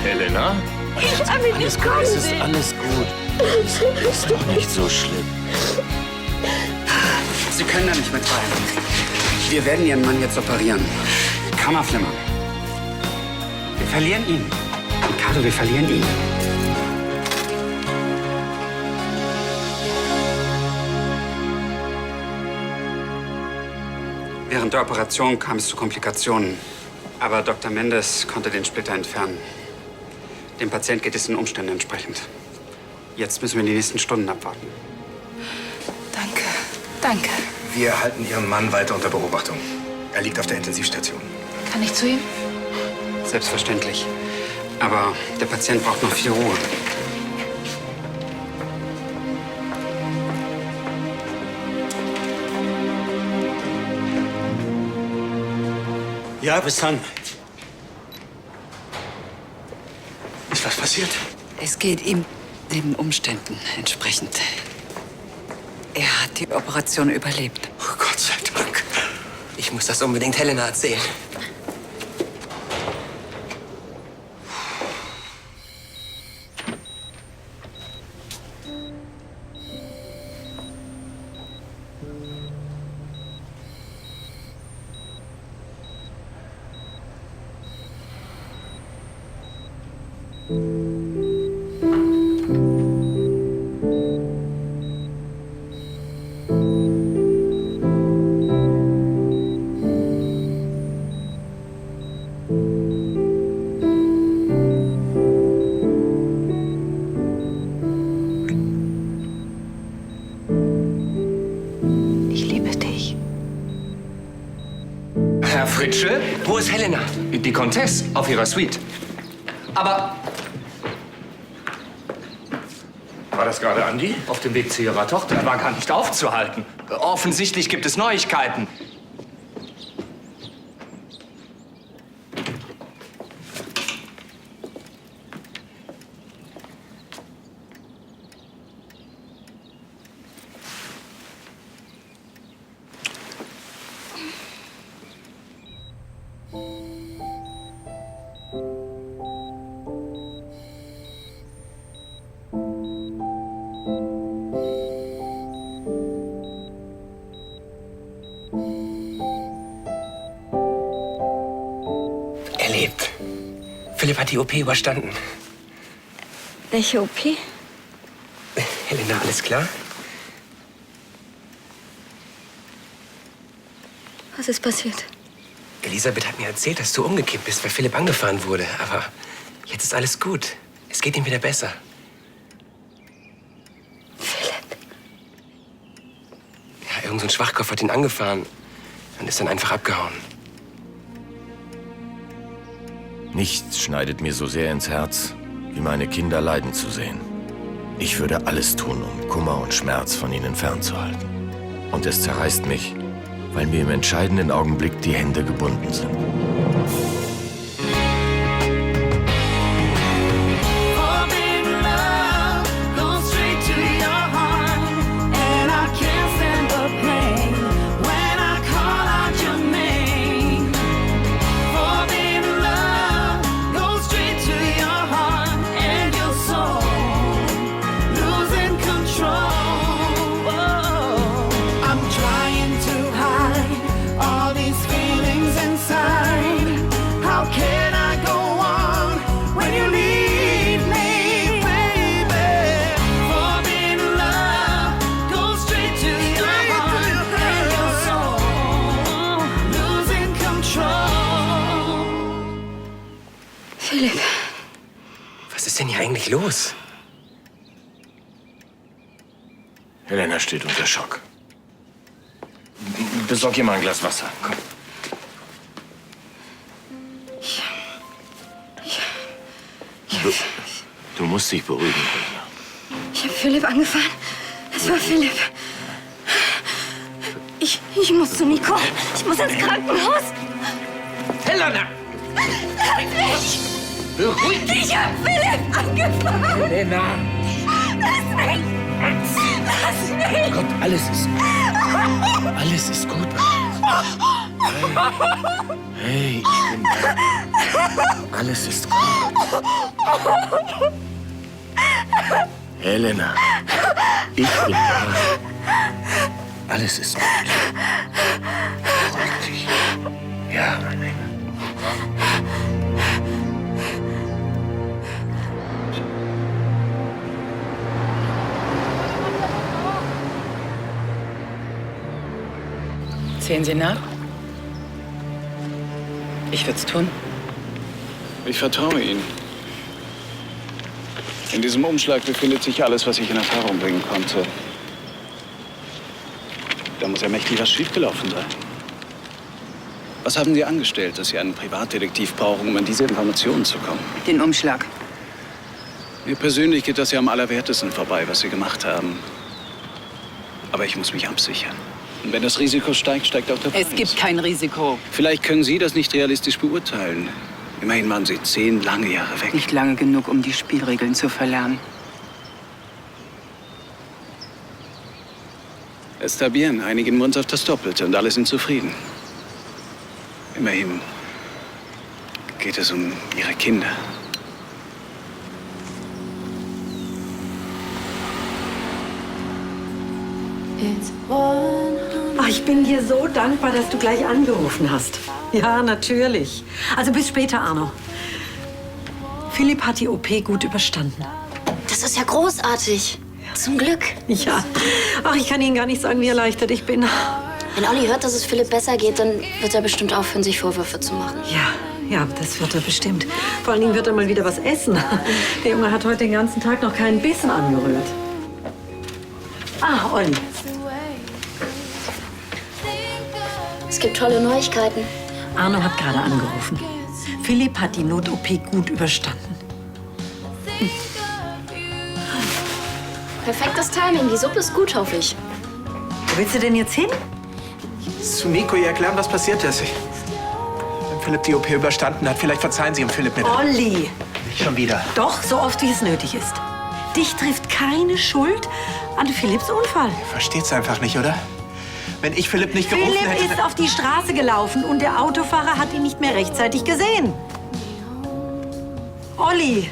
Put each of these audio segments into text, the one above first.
Helena? Ich habe ihn nicht kommen Es ist sehen. alles gut. Ist doch nicht so schlimm. Sie können da nicht mit rein. Wir werden Ihren Mann jetzt operieren. Kammerflimmer. Wir verlieren ihn. Ricardo, wir verlieren ihn. Während der Operation kam es zu Komplikationen. Aber Dr. Mendes konnte den Splitter entfernen. Dem Patient geht es den Umständen entsprechend. Jetzt müssen wir die nächsten Stunden abwarten. Danke, danke. Wir halten Ihren Mann weiter unter Beobachtung. Er liegt auf der Intensivstation. Kann ich zu ihm? Selbstverständlich. Aber der Patient braucht noch viel Ruhe. Ja, bis dann. Ist was passiert? Es geht ihm den Umständen entsprechend. Er hat die Operation überlebt. Oh, Gott sei Dank. Ich muss das unbedingt Helena erzählen. Ich liebe dich. Herr Fritsche? Wo ist Helena? Die Comtesse auf ihrer Suite. Aber War das gerade Andi? auf dem Weg zu ihrer Tochter war gar nicht aufzuhalten. Offensichtlich gibt es Neuigkeiten. Er lebt. Philipp hat die OP überstanden. Welche OP? Helena, alles klar? Was ist passiert? Elisabeth hat mir erzählt, dass du umgekippt bist, weil Philipp angefahren wurde. Aber jetzt ist alles gut. Es geht ihm wieder besser. Philipp. Ja, irgend so ein Schwachkopf hat ihn angefahren und ist dann einfach abgehauen. Nichts schneidet mir so sehr ins Herz, wie meine Kinder leiden zu sehen. Ich würde alles tun, um Kummer und Schmerz von ihnen fernzuhalten. Und es zerreißt mich, weil mir im entscheidenden Augenblick die Hände gebunden sind. Philipp. Was ist denn hier eigentlich los? Helena steht unter Schock. Besorg ihr mal ein Glas Wasser. Komm. Du musst dich beruhigen, Helena. Ich habe Philipp angefahren. Es war Philipp. Ich muss zu Nico. Ich muss ins Krankenhaus. Helena! Beruhig dich! Ich habe Philipp angefahren. Helena! Lass mich! Lass mich! Gott, alles ist... Alles ist gut. Hey, ich bin da. Alles ist gut. Helena, ich bin da. Alles ist gut. Beruhig dich. Ja, mein Engel. Sehen Sie nach? Ich würde es tun. Ich vertraue Ihnen. In diesem Umschlag befindet sich alles, was ich in Erfahrung bringen konnte. Da muss ja mächtig was schiefgelaufen sein. Was haben Sie angestellt, dass Sie einen Privatdetektiv brauchen, um an diese Informationen zu kommen? Den Umschlag. Mir persönlich geht das ja am allerwertesten vorbei, was Sie gemacht haben. Aber ich muss mich absichern. Und wenn das Risiko steigt, steigt auch der Preis. Es gibt kein Risiko. Vielleicht können Sie das nicht realistisch beurteilen. Immerhin waren Sie 10 lange Jahre weg. Nicht lange genug, um die Spielregeln zu verlernen. Establieren, einigen wir uns auf das Doppelte und alle sind zufrieden. Immerhin geht es um Ihre Kinder. Ach, ich bin dir so dankbar, dass du gleich angerufen hast. Ja, natürlich. Also bis später, Arno. Philipp hat die OP gut überstanden. Das ist ja großartig. Zum Glück. Ja. Ach, ich kann Ihnen gar nicht sagen, wie erleichtert ich bin. Wenn Olli hört, dass es Philipp besser geht, dann wird er bestimmt aufhören, sich Vorwürfe zu machen. Ja, das wird er bestimmt. Vor allen Dingen wird er mal wieder was essen. Der Junge hat heute den ganzen Tag noch keinen Bissen angerührt. Ah, Olli. Es gibt tolle Neuigkeiten. Arno hat gerade angerufen. Philipp hat die Not-OP gut überstanden. Perfektes Timing. Die Suppe ist gut, hoffe ich. Wo willst du denn jetzt hin? Zu Nico ihr erklären, was passiert ist. Wenn Philipp die OP überstanden hat, vielleicht verzeihen Sie ihm Philipp mit. Olli! Nicht schon wieder. Doch, so oft wie es nötig ist. Dich trifft keine Schuld an Philipps Unfall. Versteht's einfach nicht, oder? Wenn ich Philipp nicht gerufen Philipp hätte... ist auf die Straße gelaufen und der Autofahrer hat ihn nicht mehr rechtzeitig gesehen. Olli!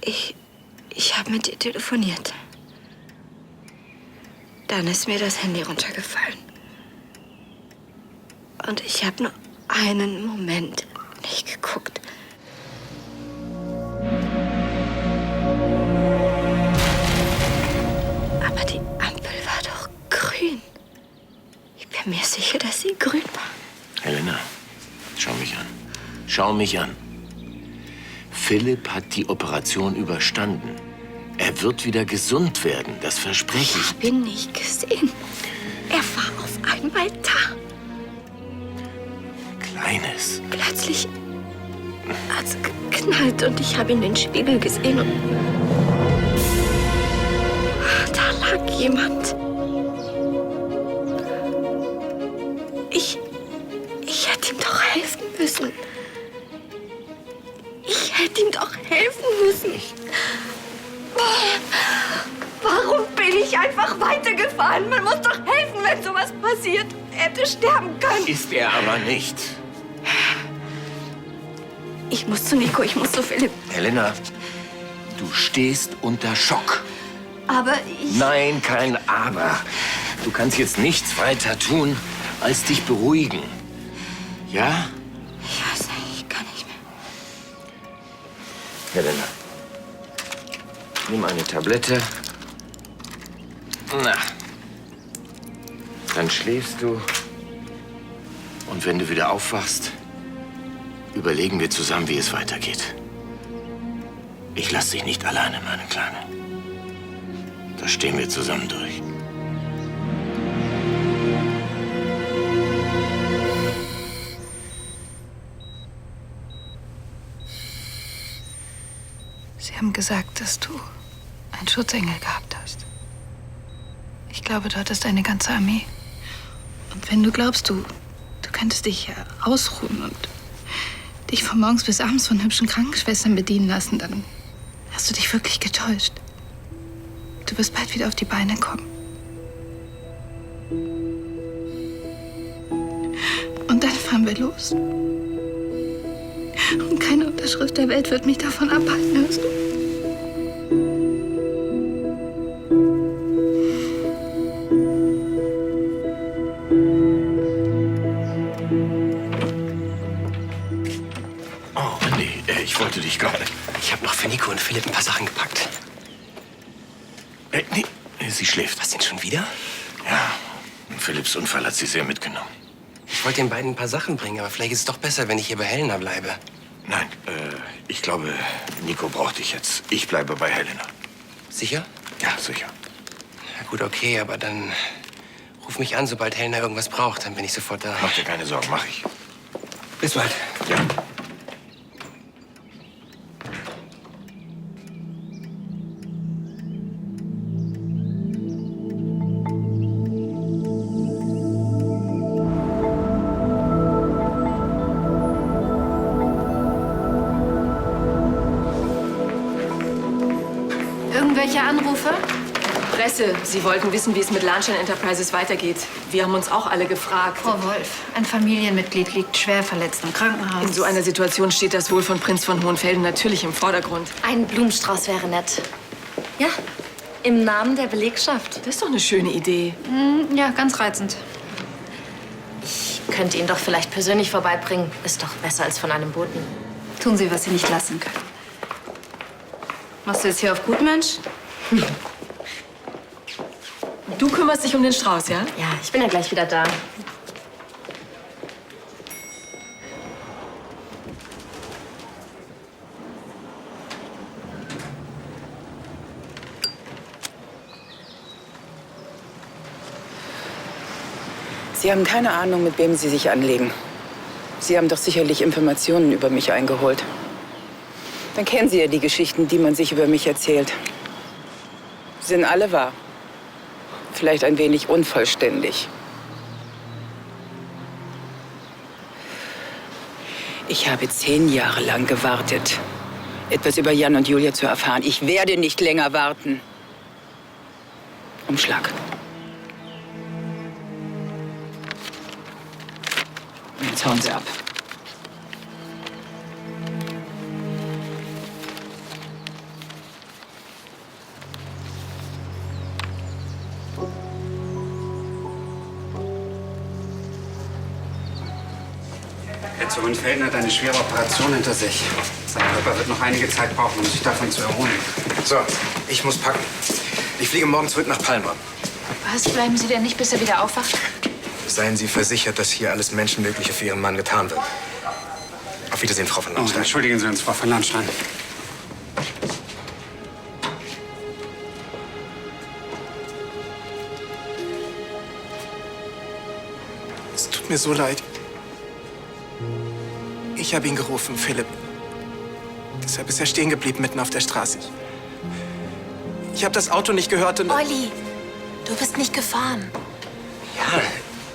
Ich habe mit dir telefoniert. Dann ist mir das Handy runtergefallen. Und ich habe nur einen Moment nicht geguckt. Aber die Ampel war doch grün. Ich bin mir sicher, dass sie grün war. Helena, schau mich an. Schau mich an. Philipp hat die Operation überstanden. Er wird wieder gesund werden, das verspreche ich. Ich habe ihn nicht gesehen. Er war auf einmal da. Kleines. Plötzlich hat's geknallt und ich habe in den Spiegel gesehen und da lag jemand. Ich hätte ihm doch helfen müssen. Ich hätte ihm doch helfen müssen. Warum bin ich einfach weitergefahren? Man muss doch helfen, wenn sowas passiert. Er hätte sterben können. Ist er aber nicht. Ich muss zu Nico, ich muss zu Philipp. Helena, du stehst unter Schock. Aber ich... Nein, kein Aber. Du kannst jetzt nichts weiter tun, als dich beruhigen. Ja? Ich weiß nicht, ich kann nicht mehr. Helena, nimm eine Tablette. Na, dann schläfst du. Und wenn du wieder aufwachst, überlegen wir zusammen, wie es weitergeht. Ich lass dich nicht alleine, meine Kleine. Da stehen wir zusammen durch. Sie haben gesagt, dass du einen Schutzengel gehabt hast. Ich glaube, du hattest eine ganze Armee. Und wenn du glaubst, du könntest dich ausruhen und dich von morgens bis abends von hübschen Krankenschwestern bedienen lassen, dann hast du dich wirklich getäuscht. Du wirst bald wieder auf die Beine kommen. Und dann fahren wir los. Und keine Unterschrift der Welt wird mich davon abhalten, hörst du? Oh, Andy, ich wollte dich gerade. Ich habe noch für Nico und Philipp ein paar Sachen gepackt. Nee, sie schläft. Was denn schon wieder? Ja, Philipps Unfall hat sie sehr mitgenommen. Ich wollte den beiden ein paar Sachen bringen, aber vielleicht ist es doch besser, wenn ich hier bei Helena bleibe. Nein, ich glaube, Nico braucht dich jetzt. Ich bleibe bei Helena. Sicher? Ja, sicher. Na gut, okay, aber dann ruf mich an, sobald Helena irgendwas braucht. Dann bin ich sofort da. Mach dir keine Sorgen, mach ich. Bis bald. Ja. Irgendwelche Anrufe? Presse. Sie wollten wissen, wie es mit Lahnstein Enterprises weitergeht. Wir haben uns auch alle gefragt. Frau Wolf, ein Familienmitglied liegt schwer verletzt im Krankenhaus. In so einer Situation steht das Wohl von Prinz von Hohenfelden natürlich im Vordergrund. Ein Blumenstrauß wäre nett. Ja, im Namen der Belegschaft. Das ist doch eine schöne Idee. Ja, ganz reizend. Ich könnte ihn doch vielleicht persönlich vorbeibringen. Ist doch besser als von einem Boten. Tun Sie, was Sie nicht lassen können. Machst du jetzt hier auf Gutmensch? Du kümmerst dich um den Strauß, ja? Ja, ich bin ja gleich wieder da. Sie haben keine Ahnung, mit wem Sie sich anlegen. Sie haben doch sicherlich Informationen über mich eingeholt. Dann kennen Sie ja die Geschichten, die man sich über mich erzählt. Sie sind alle wahr. Vielleicht ein wenig unvollständig. Ich habe 10 Jahre lang gewartet, etwas über Jan und Julia zu erfahren. Ich werde nicht länger warten. Umschlag. Und jetzt hauen Sie ab. Herr Hohenfelden hat eine schwere Operation hinter sich. Sein Körper wird noch einige Zeit brauchen, um sich davon zu erholen. So, ich muss packen. Ich fliege morgen zurück nach Palma. Was, bleiben Sie denn nicht, bis er wieder aufwacht? Seien Sie versichert, dass hier alles Menschenmögliche für Ihren Mann getan wird. Auf Wiedersehen, Frau von Oh, Landstein. entschuldigen Sie uns, Frau von Landstein. Es tut mir so leid. Ich habe ihn gerufen, Philipp. Deshalb ist er stehen geblieben mitten auf der Straße. Ich habe das Auto nicht gehört und... Olli, du bist nicht gefahren. Ja,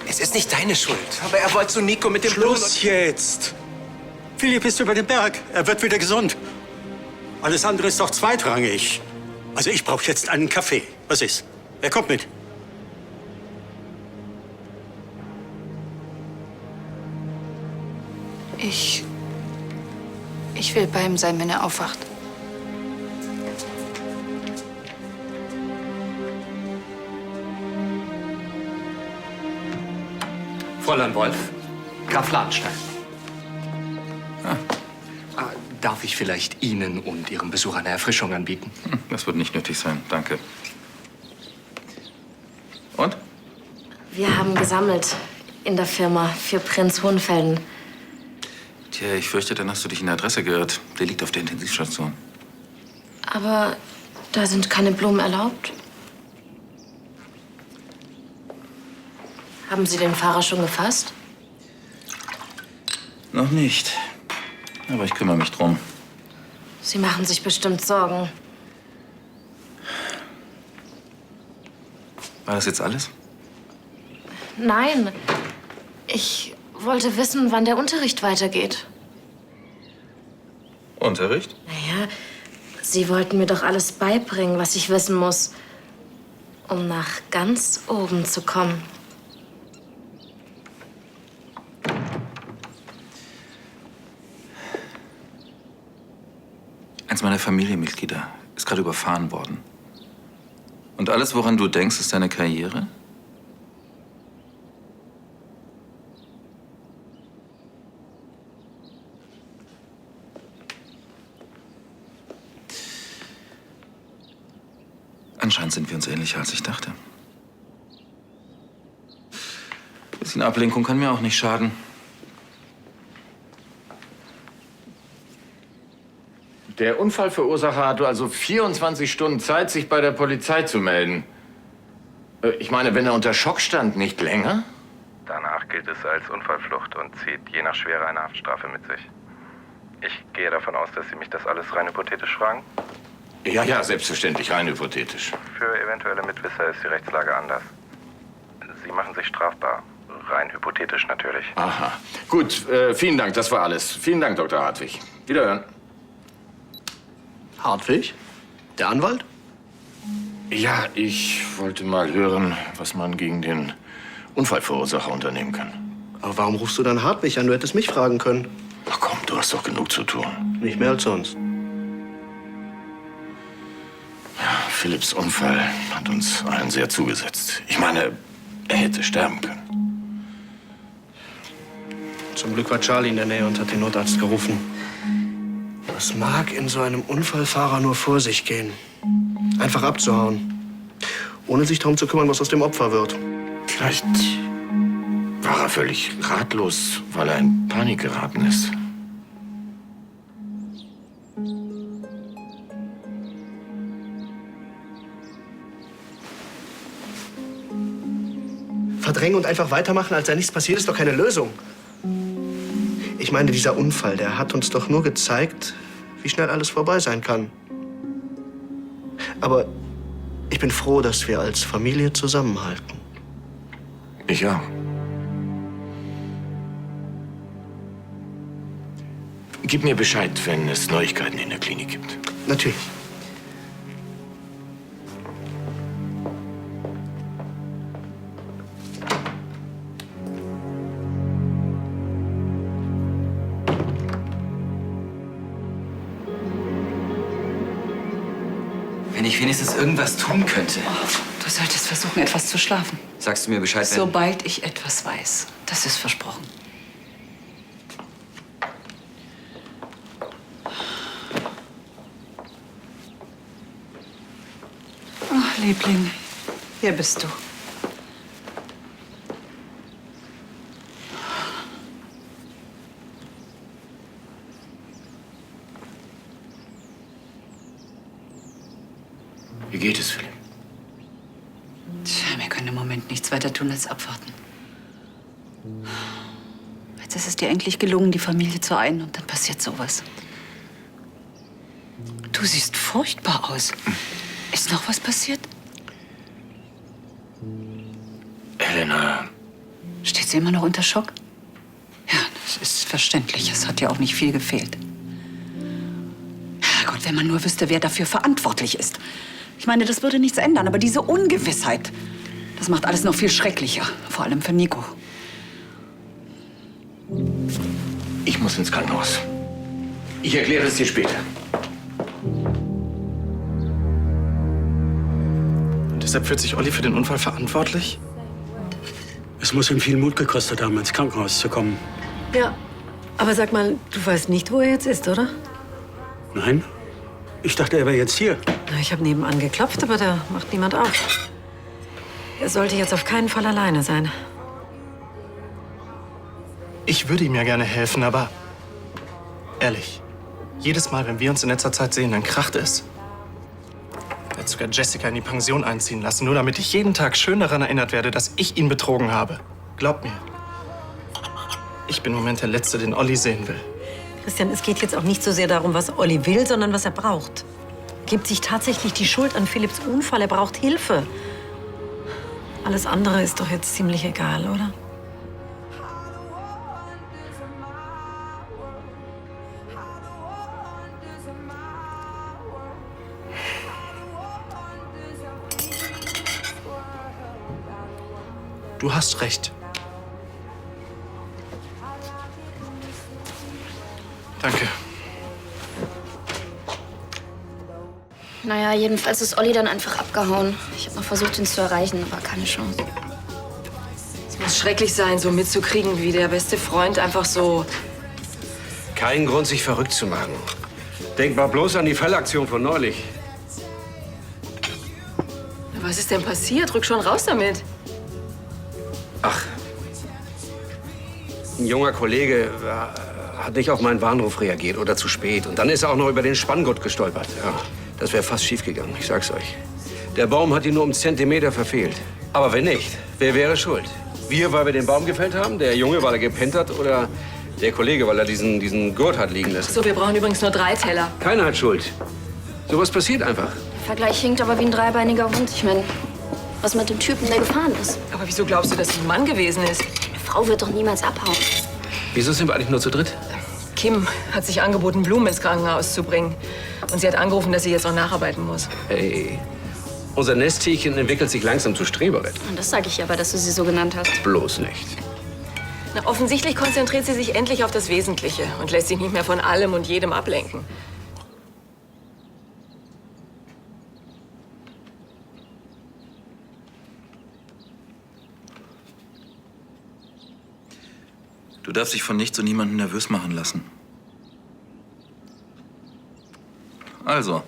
es ist nicht deine Schuld. Aber er wollte zu Nico mit dem Blumen... Schluss jetzt! Philipp ist über den Berg. Er wird wieder gesund. Alles andere ist doch zweitrangig. Also ich brauche jetzt einen Kaffee. Was ist? Wer kommt mit? Ich will bei ihm sein, wenn er aufwacht. Fräulein Wolf, Graf Lahnstein. Darf ich vielleicht Ihnen und Ihrem Besuch eine Erfrischung anbieten? Das wird nicht nötig sein, danke. Und? Wir haben gesammelt in der Firma für Prinz Hohenfelden. Tja, ich fürchte, dann hast du dich in der Adresse geirrt. Der liegt auf der Intensivstation. Aber da sind keine Blumen erlaubt. Haben Sie den Fahrer schon gefasst? Noch nicht. Aber ich kümmere mich drum. Sie machen sich bestimmt Sorgen. War das jetzt alles? Nein. Ich wollte wissen, wann der Unterricht weitergeht. Unterricht? Naja, Sie wollten mir doch alles beibringen, was ich wissen muss, um nach ganz oben zu kommen. Familienmitglieder ist gerade überfahren worden. Und alles, woran du denkst, ist deine Karriere? Anscheinend sind wir uns ähnlicher, als ich dachte. Ein bisschen Ablenkung kann mir auch nicht schaden. Der Unfallverursacher hatte also 24 Stunden Zeit, sich bei der Polizei zu melden. Ich meine, wenn er unter Schock stand, nicht länger? Danach gilt es als Unfallflucht und zieht je nach Schwere eine Haftstrafe mit sich. Ich gehe davon aus, dass Sie mich das alles rein hypothetisch fragen? Ja, selbstverständlich, rein hypothetisch. Für eventuelle Mitwisser ist die Rechtslage anders. Sie machen sich strafbar. Rein hypothetisch natürlich. Aha. Gut, vielen Dank, das war alles. Vielen Dank, Dr. Hartwig. Wiederhören. Hartwig? Der Anwalt? Ja, ich wollte mal hören, was man gegen den Unfallverursacher unternehmen kann. Aber warum rufst du dann Hartwig an? Du hättest mich fragen können. Ach komm, du hast doch genug zu tun. Nicht mehr als sonst. Ja, Philipps Unfall hat uns allen sehr zugesetzt. Ich meine, er hätte sterben können. Zum Glück war Charlie in der Nähe und hat den Notarzt gerufen. Was mag in so einem Unfallfahrer nur vor sich gehen? Einfach abzuhauen. Ohne sich darum zu kümmern, was aus dem Opfer wird. Vielleicht war er völlig ratlos, weil er in Panik geraten ist. Verdrängen und einfach weitermachen, als sei nichts passiert, ist doch keine Lösung. Ich meine, dieser Unfall, der hat uns doch nur gezeigt, wie schnell alles vorbei sein kann. Aber ich bin froh, dass wir als Familie zusammenhalten. Ich auch. Gib mir Bescheid, wenn es Neuigkeiten in der Klinik gibt. Natürlich. Wenn ich wenigstens irgendwas tun könnte. Du solltest versuchen, etwas zu schlafen. Sagst du mir Bescheid, wenn... Sobald ich etwas weiß. Das ist versprochen. Ach, Liebling, hier bist du. Wie geht es, Philipp? Tja, wir können im Moment nichts weiter tun als abwarten. Jetzt ist es dir endlich gelungen, die Familie zu einen, und dann passiert sowas. Du siehst furchtbar aus. Ist noch was passiert? Elena. Steht sie immer noch unter Schock? Ja, das ist verständlich. Es hat ja auch nicht viel gefehlt. Herrgott, wenn man nur wüsste, wer dafür verantwortlich ist. Ich meine, das würde nichts ändern, aber diese Ungewissheit, das macht alles noch viel schrecklicher. Vor allem für Nico. Ich muss ins Krankenhaus. Ich erkläre es dir später. Und deshalb fühlt sich Olli für den Unfall verantwortlich? Es muss ihm viel Mut gekostet haben, ins Krankenhaus zu kommen. Ja, aber sag mal, du weißt nicht, wo er jetzt ist, oder? Nein? Ich dachte, er wäre jetzt hier. Na, ich habe nebenan geklopft, aber da macht niemand auf. Er sollte jetzt auf keinen Fall alleine sein. Ich würde ihm ja gerne helfen, aber ehrlich, jedes Mal, wenn wir uns in letzter Zeit sehen, dann kracht es. Er hat sogar Jessica in die Pension einziehen lassen, nur damit ich jeden Tag schön daran erinnert werde, dass ich ihn betrogen habe. Glaub mir. Ich bin im Moment der Letzte, den Olli sehen will. Christian, es geht jetzt auch nicht so sehr darum, was Olli will, sondern was er braucht. Gibt sich tatsächlich die Schuld an Philipps Unfall. Er braucht Hilfe. Alles andere ist doch jetzt ziemlich egal, oder? Du hast recht. Danke. Naja, jedenfalls ist Olli dann einfach abgehauen. Ich habe noch versucht, ihn zu erreichen, aber keine Chance. Es muss schrecklich sein, so mitzukriegen, wie der beste Freund einfach so... Kein Grund, sich verrückt zu machen. Denk mal bloß an die Fallaktion von neulich. Was ist denn passiert? Rück schon raus damit. Ach, ein junger Kollege hat nicht auf meinen Warnruf reagiert oder zu spät. Und dann ist er auch noch über den Spanngurt gestolpert. Ja, das wäre fast schiefgegangen, ich sag's euch. Der Baum hat ihn nur um Zentimeter verfehlt. Aber wenn nicht, wer wäre schuld? Wir, weil wir den Baum gefällt haben? Der Junge, weil er gepennt hat? Oder der Kollege, weil er diesen Gurt hat liegen lassen? So, wir brauchen übrigens nur 3 Teller. Keiner hat Schuld. Sowas passiert einfach. Der Vergleich hinkt aber wie ein dreibeiniger Hund. Ich meine, was mit dem Typen, der gefahren ist? Aber wieso glaubst du, dass es ein Mann gewesen ist? Eine Frau wird doch niemals abhauen. Wieso sind wir eigentlich nur zu dritt? Kim hat sich angeboten, Blumen ins Krankenhaus zu bringen. Und sie hat angerufen, dass sie jetzt noch nacharbeiten muss. Hey, unser Nesttierchen entwickelt sich langsam zu Streberin. Und das sage ich aber, dass du sie so genannt hast. Bloß nicht. Na, offensichtlich konzentriert sie sich endlich auf das Wesentliche und lässt sich nicht mehr von allem und jedem ablenken. Du darfst dich von nichts und niemandem nervös machen lassen. Also.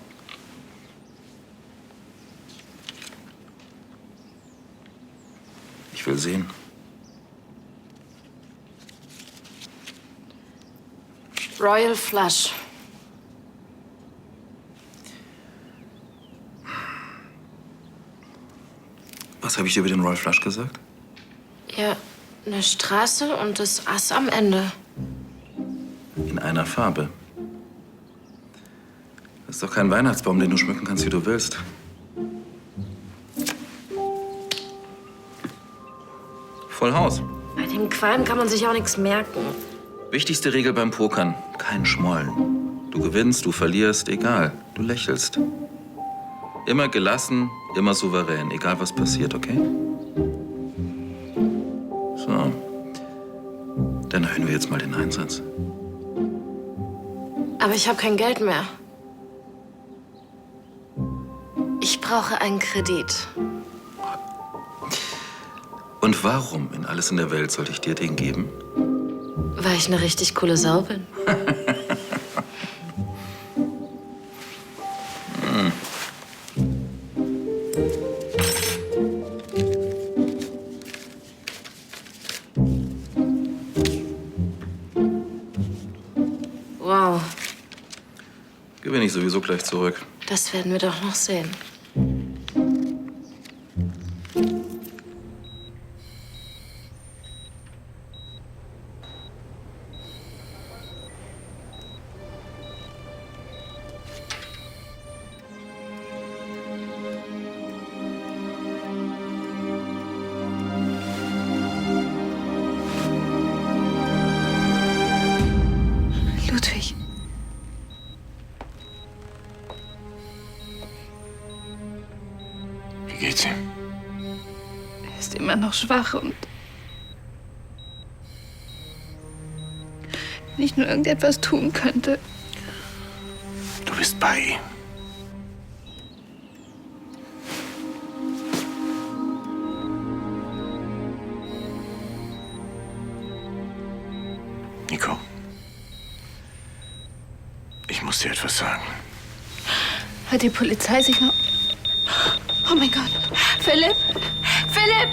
Ich will sehen. Royal Flush. Was habe ich dir über den Royal Flush gesagt? Ja, eine Straße und das Ass am Ende. In einer Farbe. Das ist doch kein Weihnachtsbaum, den du schmücken kannst, wie du willst. Voll Haus. Bei dem Qualm kann man sich auch nichts merken. Wichtigste Regel beim Pokern: kein Schmollen. Du gewinnst, du verlierst, egal. Du lächelst. Immer gelassen, immer souverän, egal was passiert, okay? So. Dann erhöhen wir jetzt mal den Einsatz. Aber ich habe kein Geld mehr. Ich brauche einen Kredit. Und warum in alles in der Welt sollte ich dir den geben? Weil ich eine richtig coole Sau bin. Wow, Gewinne ich sowieso gleich zurück. das werden wir doch noch sehen. Ludwig. Wie geht's ihm? Er ist immer noch schwach und... Wenn ich nur irgendetwas tun könnte. Du bist bei ihm. Nico. Ich muss dir etwas sagen. Hat die Polizei sich noch... Oh mein Gott. Philipp! Philipp!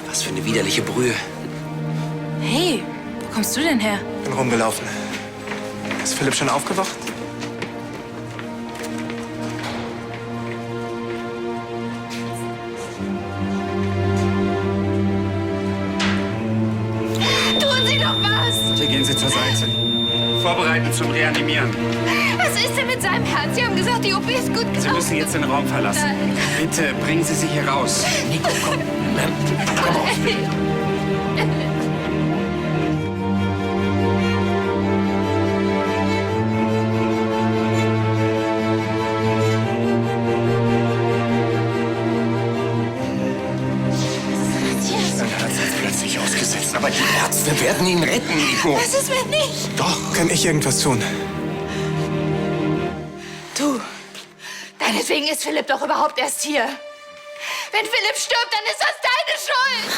Was für eine widerliche Brühe. Hey, wo kommst du denn her? Bin rumgelaufen. Ist Philipp schon aufgewacht? Tun Sie doch was! Hier gehen Sie zur Seite. Vorbereiten zum Reanimieren. Was ist denn mit seinem Herz? Sie haben gesagt, die OP ist gut gelaufen. Sie müssen jetzt den Raum verlassen. Bitte, bringen Sie sie hier raus. Nico, komm. Komm raus, bitte. Matthias! ihn retten, Nico. Was ist, wenn nicht? Doch, kann ich irgendwas tun? Du, deinetwegen ist Philipp doch überhaupt erst hier. Wenn Philipp stirbt, dann ist das deine Schuld.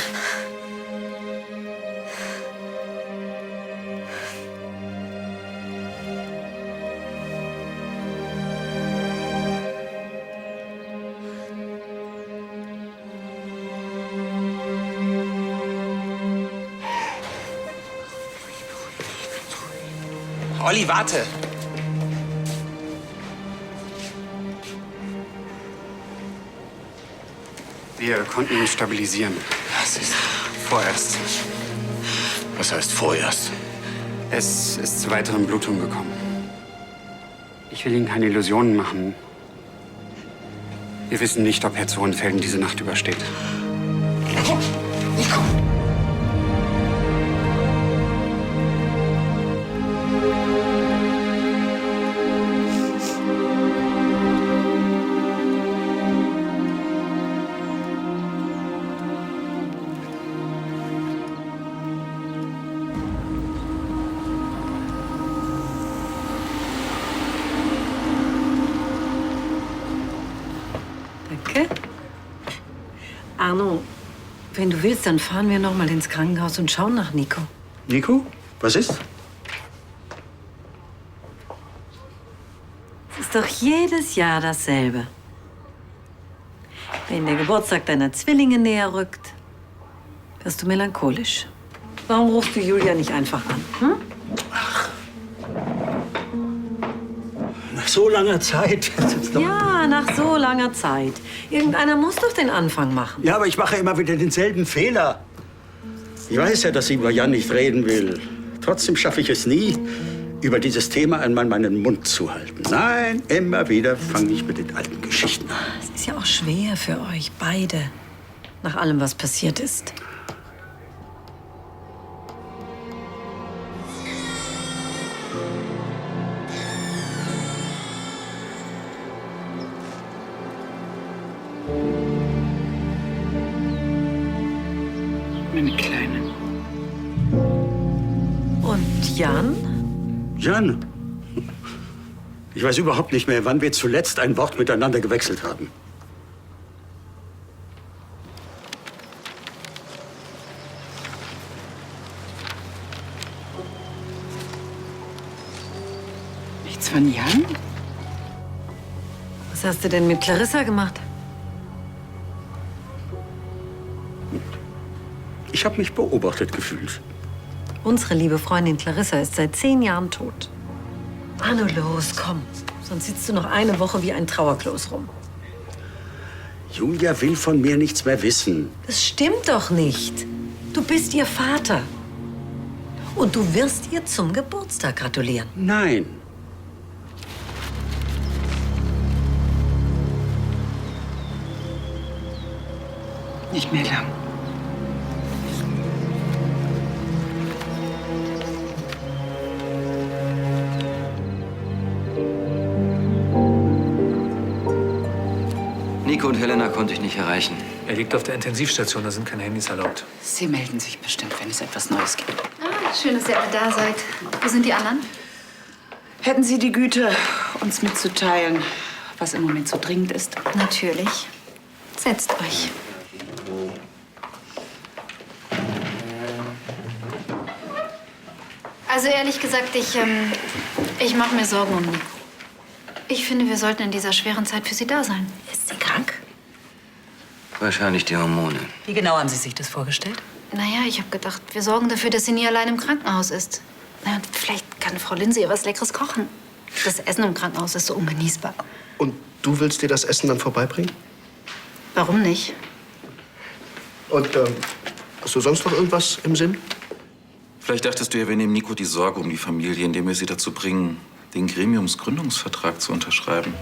Olli, warte. Wir konnten ihn stabilisieren. Das ist vorerst. Was heißt vorerst? Es ist zu weiteren Blutungen gekommen. Ich will Ihnen keine Illusionen machen. Wir wissen nicht, ob Herr zu Hohenfelden diese Nacht übersteht. Nico! Danke. Arno, wenn du willst, dann fahren wir noch mal ins Krankenhaus und schauen nach Nico. Nico, was ist? Es ist doch jedes Jahr dasselbe. Wenn der Geburtstag deiner Zwillinge näher rückt, wirst du melancholisch. Warum rufst du Julia nicht einfach an? Hm? Nach so langer Zeit. Ja, nach so langer Zeit. Irgendeiner muss doch den Anfang machen. Ja, aber ich mache immer wieder denselben Fehler. Ich weiß ja, dass sie über Jan nicht reden will. Trotzdem schaffe ich es nie, über dieses Thema einmal meinen Mund zu halten. Nein, immer wieder fange ich mit den alten Geschichten an. Es ist ja auch schwer für euch beide, nach allem, was passiert ist. Meine Kleine. Und Jan? Jan? Ich weiß überhaupt nicht mehr, wann wir zuletzt ein Wort miteinander gewechselt haben. Nichts von Jan? Was hast du denn mit Clarissa gemacht? Ich habe mich beobachtet gefühlt. Unsere liebe Freundin Clarissa ist seit 10 Jahren tot. Arno, los, komm. Sonst sitzt du noch eine Woche wie ein Trauerklos rum. Julia will von mir nichts mehr wissen. Das stimmt doch nicht. Du bist ihr Vater. Und du wirst ihr zum Geburtstag gratulieren. Nein. Nicht mehr lang. Nico und Helena konnte ich nicht erreichen. Er liegt auf der Intensivstation, da sind keine Handys erlaubt. Sie melden sich bestimmt, wenn es etwas Neues gibt. Ah, schön, dass ihr alle da seid. Wo sind die anderen? Hätten Sie die Güte, uns mitzuteilen, was im Moment so dringend ist? Natürlich. Setzt euch. Also ehrlich gesagt, ich mache mir Sorgen um Nico. Ich finde, wir sollten in dieser schweren Zeit für sie da sein. Ist sie krank? Wahrscheinlich die Hormone. Wie genau haben Sie sich das vorgestellt? Naja, ich habe gedacht, wir sorgen dafür, dass sie nie allein im Krankenhaus ist. Na, und vielleicht kann Frau Linse ihr was Leckeres kochen. Das Essen im Krankenhaus ist so ungenießbar. Und du willst dir das Essen dann vorbeibringen? Warum nicht? Und hast du sonst noch irgendwas im Sinn? Vielleicht dachtest du ja, wir nehmen Nico die Sorge um die Familie, indem wir sie dazu bringen, den Gremiumsgründungsvertrag zu unterschreiben.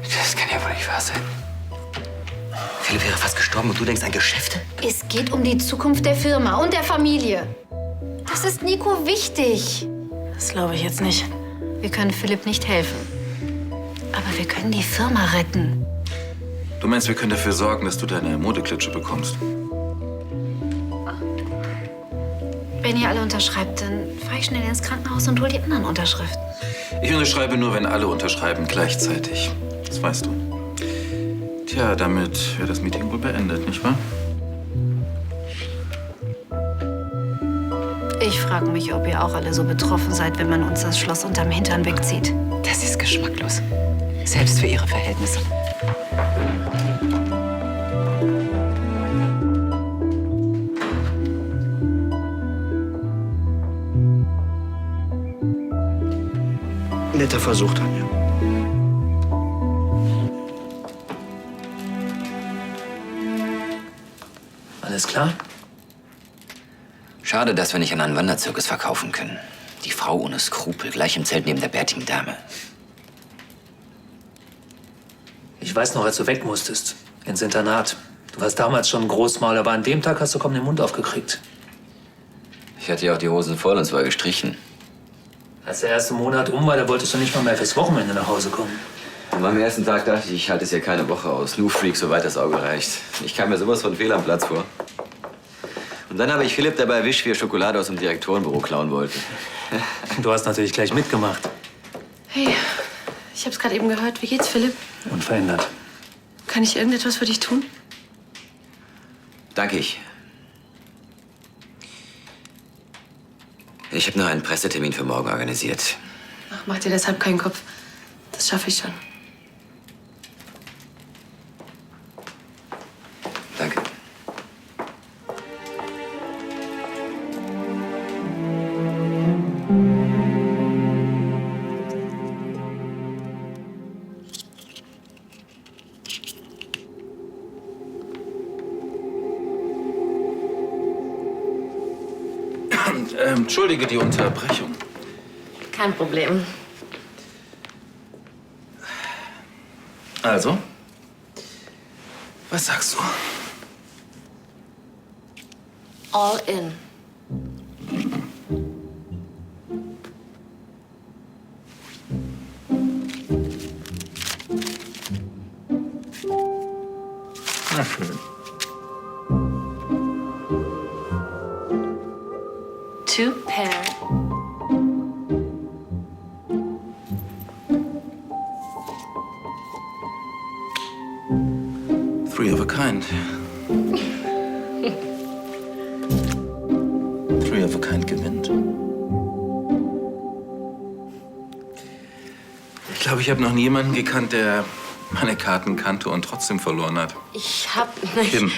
Das kann ja wohl nicht wahr sein. Philipp wäre fast gestorben und du denkst an Geschäfte? Es geht um die Zukunft der Firma und der Familie. Das ist Nico wichtig. Das glaube ich jetzt nicht. Wir können Philipp nicht helfen. Aber wir können die Firma retten. Du meinst, wir können dafür sorgen, dass du deine Modeklitsche bekommst? Wenn ihr alle unterschreibt, dann fahre ich schnell ins Krankenhaus und hol die anderen Unterschriften. Ich unterschreibe nur, wenn alle unterschreiben gleichzeitig. Das weißt du. Tja, damit wäre das Meeting wohl beendet, nicht wahr? Ich frage mich, ob ihr auch alle so betroffen seid, wenn man uns das Schloss unterm Hintern wegzieht. Das ist geschmacklos. Selbst für ihre Verhältnisse. Netter Versuch, Tanja. Alles klar? Schade, dass wir nicht an einen Wanderzirkus verkaufen können. Die Frau ohne Skrupel, gleich im Zelt neben der bärtigen Dame. Ich weiß noch, als du weg musstest. Ins Internat. Du warst damals schon ein Großmaul, aber an dem Tag hast du kaum den Mund aufgekriegt. Ich hatte ja auch die Hosen voll und zwar gestrichen. Als der erste Monat um war, da wolltest du nicht mal mehr fürs Wochenende nach Hause kommen. Und am ersten Tag dachte ich, ich halte es ja keine Woche aus. Nur Freak, soweit das Auge reicht. Ich kam mir sowas von fehl am Platz vor. Und dann habe ich Philipp dabei erwischt, wie er Schokolade aus dem Direktorenbüro klauen wollte. Du hast natürlich gleich mitgemacht. Hey, ich hab's gerade eben gehört. Wie geht's, Philipp? Unverändert. Kann ich irgendetwas für dich tun? Danke ich. Ich habe noch einen Pressetermin für morgen organisiert. Ach, mach dir deshalb keinen Kopf. Das schaffe ich schon. Danke. Entschuldige die Unterbrechung. Kein Problem. Also? Was sagst du? All in. Na schön. Two pair. Three of a kind. Three of a kind gewinnt. Ich glaube, ich habe noch nie jemanden gekannt, der meine Karten kannte und trotzdem verloren hat. Ich hab nicht... Kim,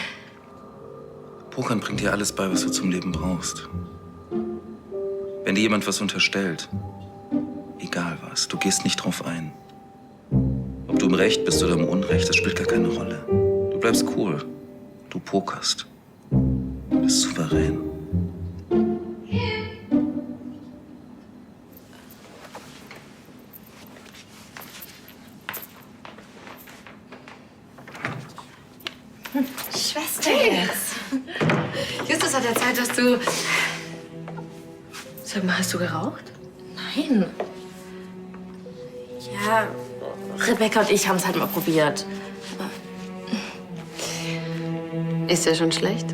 Pokern bringt dir alles bei, was du zum Leben brauchst. Wenn dir jemand was unterstellt, egal was, du gehst nicht drauf ein. Ob du im Recht bist oder im Unrecht, das spielt gar keine Rolle. Du bleibst cool. Du pokerst. Du bist souverän. Schwesterherz. Justus hat erzählt, dass du... Sag mal, hast du geraucht? Nein. Ja, Rebecca und ich haben es halt mal probiert. Ist dir schon schlecht?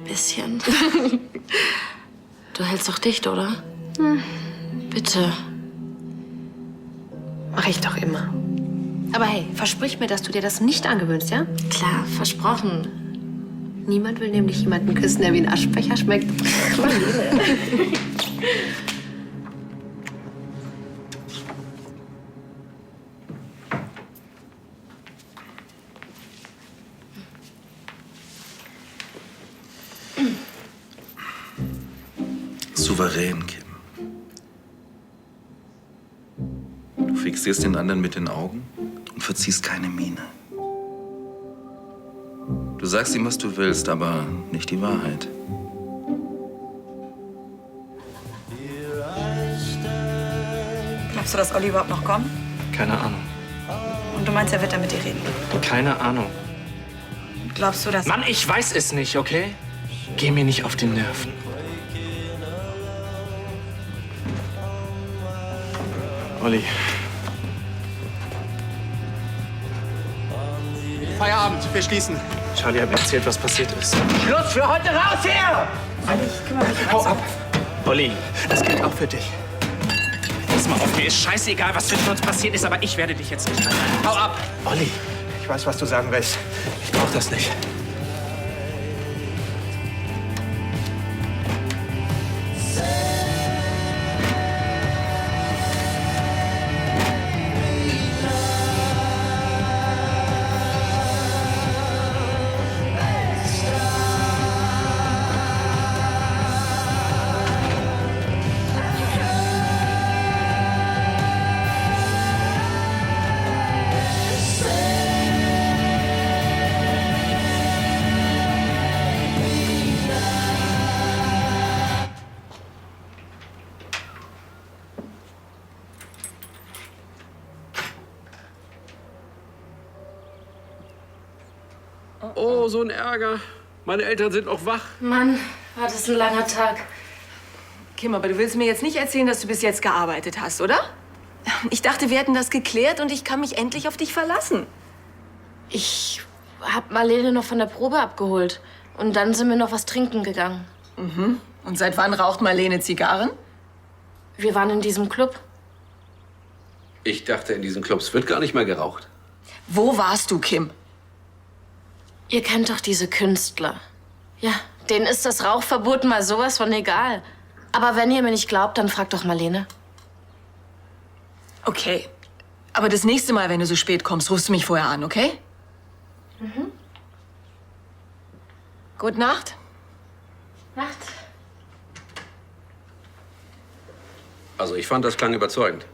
Bisschen. Du hältst doch dicht, oder? Bitte. Mach ich doch immer. Aber hey, versprich mir, dass du dir das nicht angewöhnst, ja? Klar, versprochen. Niemand will nämlich jemanden küssen, der wie ein Aschenbecher schmeckt. Souverän, Kim. Du fixierst den anderen mit den Augen und verziehst keine Miene. Du sagst ihm, was du willst, aber nicht die Wahrheit. Glaubst du, dass Olli überhaupt noch kommt? Keine Ahnung. Und du meinst, er wird da mit dir reden? Keine Ahnung. Glaubst du, dass... Mann, ich weiß es nicht, okay? Geh mir nicht auf die Nerven. Olli. Feierabend, wir schließen. Charlie hat mir erzählt, was passiert ist. Schluss für heute, raus hier! Ich kümmere mich. Hau ab! Olli, das gilt auch für dich. Pass mal auf, mir ist scheißegal, was zwischen uns passiert ist, aber ich werde dich jetzt nicht verlassen. Hau ab! Olli, ich weiß, was du sagen willst. Ich brauch das nicht. Oh, so ein Ärger. Meine Eltern sind noch wach. Mann, war das ein langer Tag. Kim, aber du willst mir jetzt nicht erzählen, dass du bis jetzt gearbeitet hast, oder? Ich dachte, wir hätten das geklärt und ich kann mich endlich auf dich verlassen. Ich hab Marlene noch von der Probe abgeholt. Und dann sind wir noch was trinken gegangen. Mhm. Und seit wann raucht Marlene Zigarren? Wir waren in diesem Club. Ich dachte, in diesen Clubs wird gar nicht mehr geraucht. Wo warst du, Kim? Ihr kennt doch diese Künstler. Ja, denen ist das Rauchverbot mal sowas von egal. Aber wenn ihr mir nicht glaubt, dann fragt doch Marlene. Okay. Aber das nächste Mal, wenn du so spät kommst, rufst du mich vorher an, okay? Mhm. Gute Nacht. Nacht. Also ich fand, das klang überzeugend.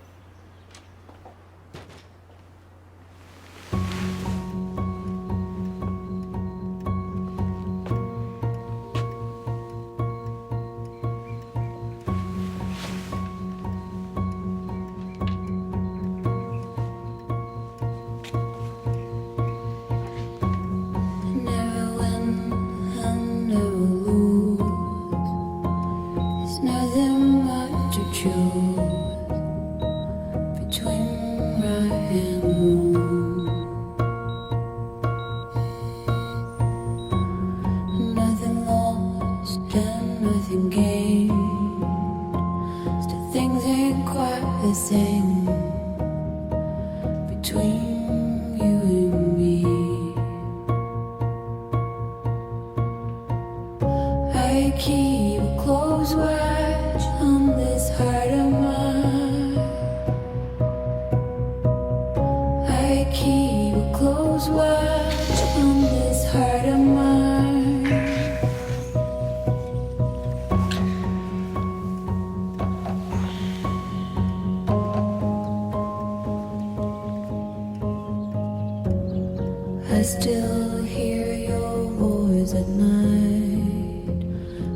I still hear your voice at night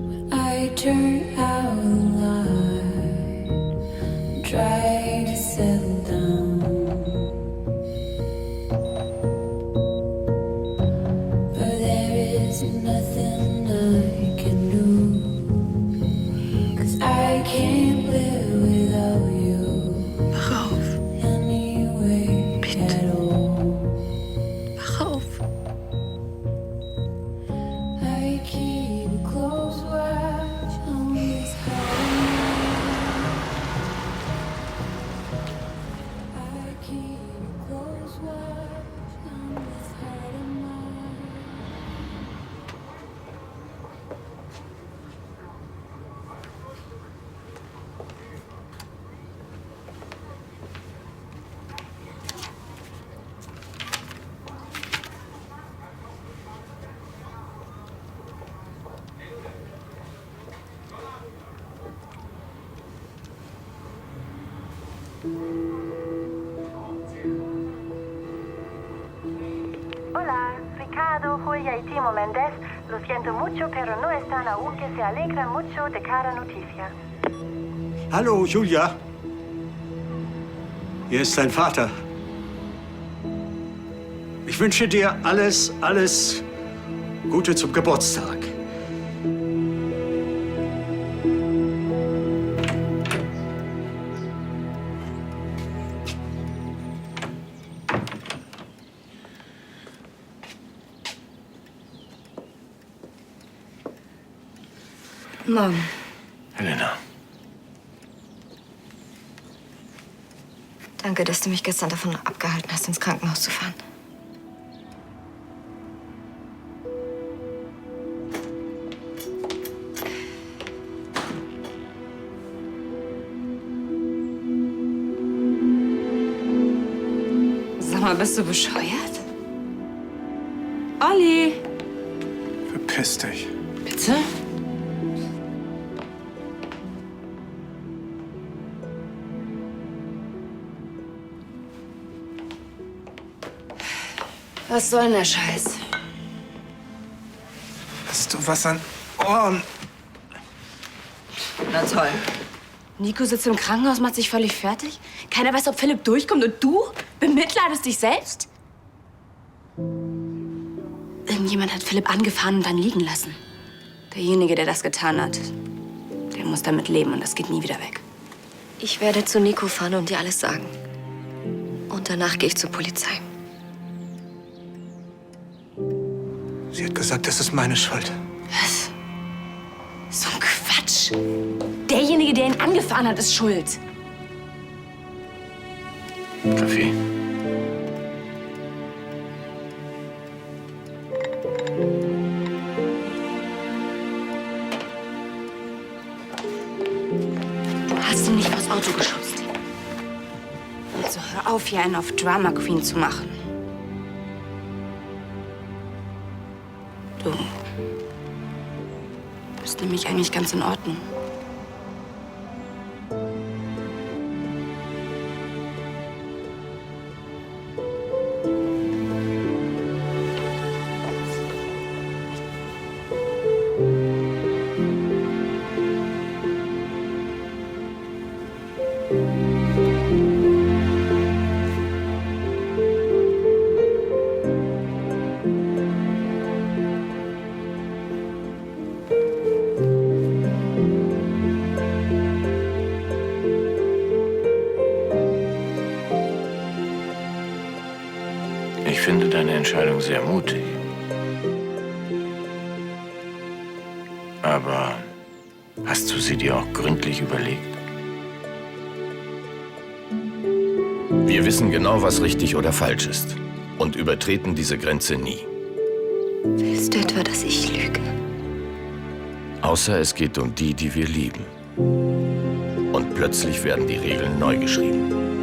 when I turn out the light and try to settle down. But there is nothing I can do, 'cause I can't live without you. Wach auf. Anyway at all. Wach auf. I keep a close watch on this heart. I keep a close watch on this heart of mine. Hola, Ricardo, Julia y Timo Méndez. Lo siento mucho, pero no están aún, que se alegra mucho de cada noticia. Hallo, Julia. Hier ist dein Vater. Ich wünsche dir alles Gute zum Geburtstag. morgen. Helena. Danke, dass du mich gestern davon abgehalten hast, ins Krankenhaus zu fahren. Sag mal, bist du bescheuert? Olli! Verpiss dich. Bitte? Was soll denn der Scheiß? Hast du was an Ohren? Na toll. Nico sitzt im Krankenhaus, macht sich völlig fertig. Keiner weiß, ob Philipp durchkommt. Und du bemitleidest dich selbst? Irgendjemand hat Philipp angefahren und dann liegen lassen. Derjenige, der das getan hat, der muss damit leben und das geht nie wieder weg. Ich werde zu Nico fahren und dir alles sagen. Und danach gehe ich zur Polizei. Sie hat gesagt, das ist meine Schuld. Was? So ein Quatsch. Derjenige, der ihn angefahren hat, ist schuld. Kaffee. Du hast ihn nicht vors Auto geschubst. Also hör auf, hier einen auf Drama Queen zu machen. Du bist nämlich eigentlich ganz in Ordnung. Ich finde deine Entscheidung sehr mutig. Aber hast du sie dir auch gründlich überlegt? Wir wissen genau, was richtig oder falsch ist und übertreten diese Grenze nie. Willst du etwa, dass ich lüge? Außer es geht um die, die wir lieben. Und plötzlich werden die Regeln neu geschrieben.